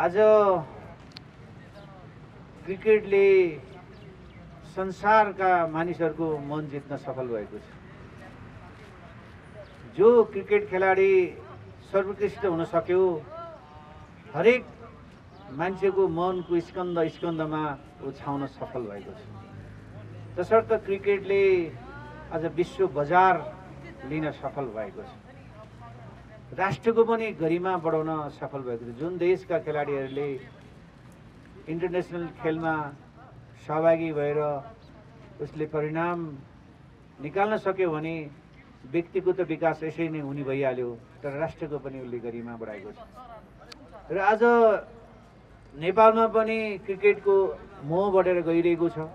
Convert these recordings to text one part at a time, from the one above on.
आज क्रिकेटले संसारका मानिसहरूको मन जित्न सफल भएको छ। जो क्रिकेट खेलाडी सर्वोत्कृष्ट हुन सक्यो, हरेक मान्छेको मनको स्कन्दमा छाउन सफल भएको छ। तसर्थ क्रिकेटले आज विश्व बजार लिन सफल भएको छ। राष्ट्रको पनि गरिमा बढाउन सफल भएको छ। जुन देशका खेलाडीहरूले इन्टरनेसनल खेलमा सहभागी भएर उसले परिणाम निकाल्न सक्यो भने व्यक्तिको त विकास यसै नै हुने भइहाल्यो, तर राष्ट्रको पनि उसले गरिमा बढाएको छ। र आज नेपालमा पनि क्रिकेटको मोह बढेर गइरहेको छ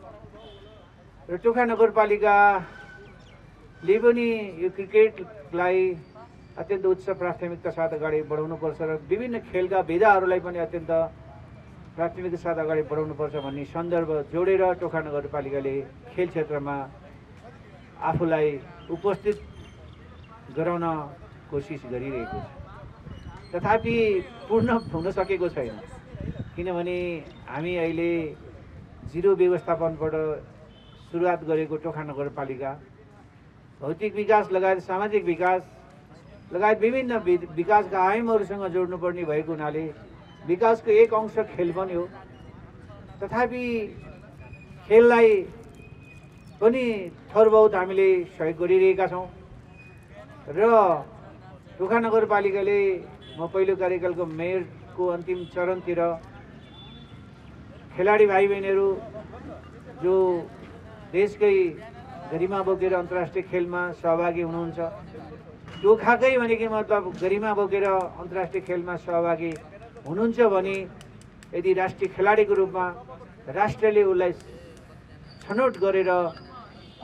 र टोखा नगरपालिकाले पनि यो क्रिकेटलाई अत्यन्त उच्च प्राथमिकता साथ अगाडि बढाउनुपर्छ र विभिन्न खेलका विधाहरूलाई पनि अत्यन्त प्राथमिकता साथ अगाडि बढाउनुपर्छ भन्ने सन्दर्भ जोडेर टोखा नगरपालिकाले खेल क्षेत्रमा आफूलाई उपस्थित गराउन कोसिस गरिरहेको छ। तथापि पूर्ण हुन सकेको छैन, किनभने हामी अहिले जिरो व्यवस्थापनबाट सुरुवात गरेको टोखा नगरपालिका भौतिक विकास लगायत सामाजिक विकास लगायत विभिन्न विकासका आयामहरूसँग जोड्नुपर्ने भएको हुनाले विकासको एक अंश खेल पनि हो। तथापि खेललाई पनि थोर बहुत हामीले सहयोग गरिरहेका छौँ र टोखा नगरपालिकाले म पहिलो कार्यकालको मेयरको अन्तिम चरणतिर खेलाडी भाइ बहिनीहरू जो देशकै गरिमा बोकेर अन्तर्राष्ट्रिय खेलमा सहभागी हुनुहुन्छ, टोखाकै भनेको मतलब गरिमा बोकेर अन्तर्राष्ट्रिय खेलमा सहभागी हुनुहुन्छ भने यदि राष्ट्रिय खेलाडीको रूपमा राष्ट्रले उसलाई छनौट गरेर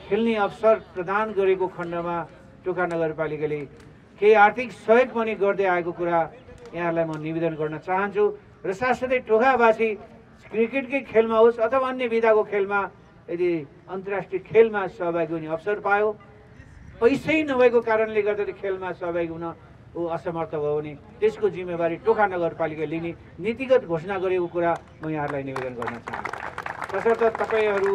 खेल्ने अवसर प्रदान गरेको खण्डमा टोखा नगरपालिकाले केही आर्थिक सहयोग पनि गर्दै आएको कुरा यहाँलाई म निवेदन गर्न चाहन्छु। र साथसाथै टोखावासी क्रिकेटकै खेलमा होस् अथवा अन्य विधाको खेलमा यदि अन्तर्राष्ट्रिय खेलमा सहभागी हुने अवसर पायो, पैसै नभएको कारणले गर्दा खेलमा सहभागी हुन ऊ असमर्थ भयो भने त्यसको जिम्मेवारी टोखा नगरपालिका लिने नीतिगत घोषणा गरेको कुरा म यहाँहरूलाई निवेदन गर्न चाहन्छु। तसर्थ तपाईँहरू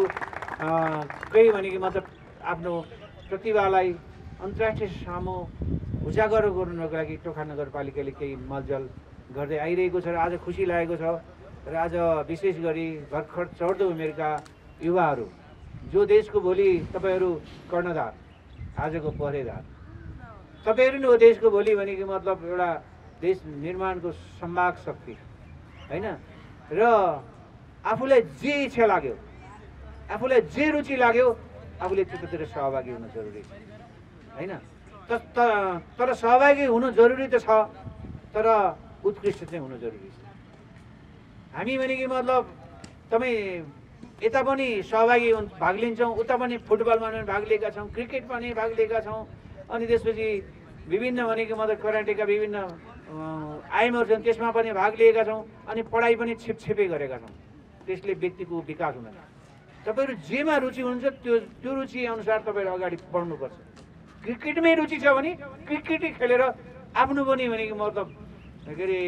केही भनेको मतलब आफ्नो प्रतिभालाई अन्तर्राष्ट्रिय सामु उजागर गर्नुको लागि टोखा नगरपालिकाले केही मलजल गर्दै आइरहेको छ र आज खुसी लागेको छ। र आज विशेष गरी भर्खर चढ्दो उमेरका युवाहरू जो देशको भोलि तपाईँहरू कर्णधार, आजको पहरेदार तपाईँहरू नै हो देशको भोलि भनेको मतलब एउटा देश निर्माणको सम्भाग शक्ति होइन। र आफूलाई जे इच्छा लाग्यो, आफूलाई जे रुचि लाग्यो, आफूले त्यतातिर सहभागी हुन जरुरी छ होइन। तर सहभागी हुनु जरुरी त छ, तर उत्कृष्ट चाहिँ हुनु जरुरी छ। हामी भनेको मतलब तपाईँ यता पनि सहभागी भाग लिन्छौँ, उता पनि फुटबलमा पनि भाग लिएका छौँ, क्रिकेट पनि भाग लिएका छौँ, अनि त्यसपछि विभिन्न भनेको मतलब कराटेका विभिन्न आयामहरू छन् त्यसमा पनि भाग लिएका छौँ, अनि पढाइ पनि छिपछिपै गरेका छौँ। त्यसले व्यक्तिको विकास हुँदैन। तपाईँहरू जेमा रुचि हुनुहुन्छ त्यो रुचि अनुसार तपाईँहरू अगाडि बढ्नुपर्छ। क्रिकेटमै रुचि छ भने क्रिकेटै खेलेर आफ्नो पनि भनेको मतलब के अरे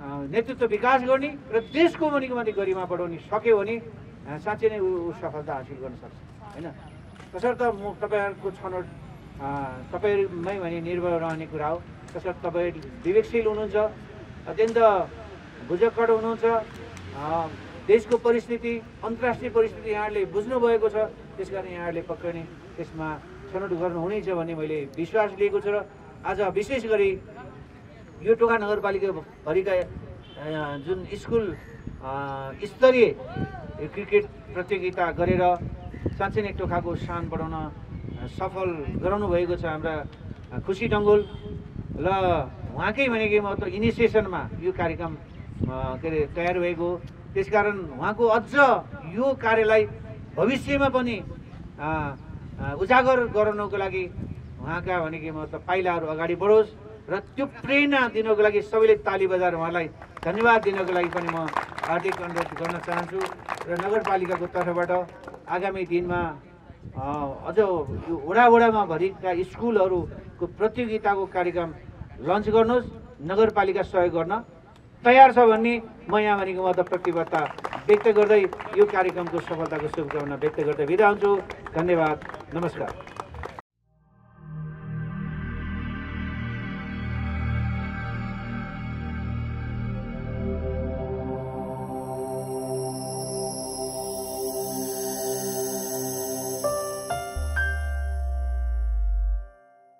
नेतृत्व विकास गर्ने र देशको भनेको माथि गरिमा बढाउने सक्यो भने साँच्चै नै ऊ सफलता हासिल गर्न सक्छ होइन। तसर्थ म तपाईँहरूको छनौट तपाईँहरूमै भने निर्भर रहने कुरा हो। तसर्थ तपाईँ विवेकशील हुनुहुन्छ, अत्यन्त बुझकड हुनुहुन्छ, देशको परिस्थिति अन्तर्राष्ट्रिय परिस्थिति यहाँहरूले बुझ्नुभएको छ, त्यस कारण यहाँहरूले पक्कै नै त्यसमा छनौट गर्नुहुनेछ भन्ने मैले विश्वास लिएको छु। र आज विशेष गरी यो टोखा नगरपालिकाभरिका जुन स्कुल स्तरीय क्रिकेट प्रतियोगिता गरेर साँच्चै नै टोखाको शान बढाउन सफल गराउनु भएको छ हाम्रा खुसी डङ्गोल र उहाँकै भनेको मतलब इनिसिएसनमा यो कार्यक्रम के अरे तयार भएको। त्यसकारण उहाँको अझ यो कार्यलाई भविष्यमा पनि उजागर गराउनको लागि उहाँका भनेको मतलब पाइलाहरू अगाडि बढोस् र त्यो प्रेरणा दिनको लागि सबैले ताली बजाएर उहाँलाई धन्यवाद दिनको लागि पनि म हार्दिक अनुरोध गर्न चाहन्छु। र नगरपालिकाको तर्फबाट आगामी दिनमा अझ यो वडामा भरिका स्कुलहरूको प्रतियोगिताको कार्यक्रम लन्च गर्नुहोस्, नगरपालिका सहयोग गर्न तयार छ भन्ने म यहाँ भनेको म त प्रतिबद्धता व्यक्त गर्दै यो कार्यक्रमको सफलताको शुभकामना व्यक्त गर्दै बिदा हुन्छु। धन्यवाद, नमस्कार।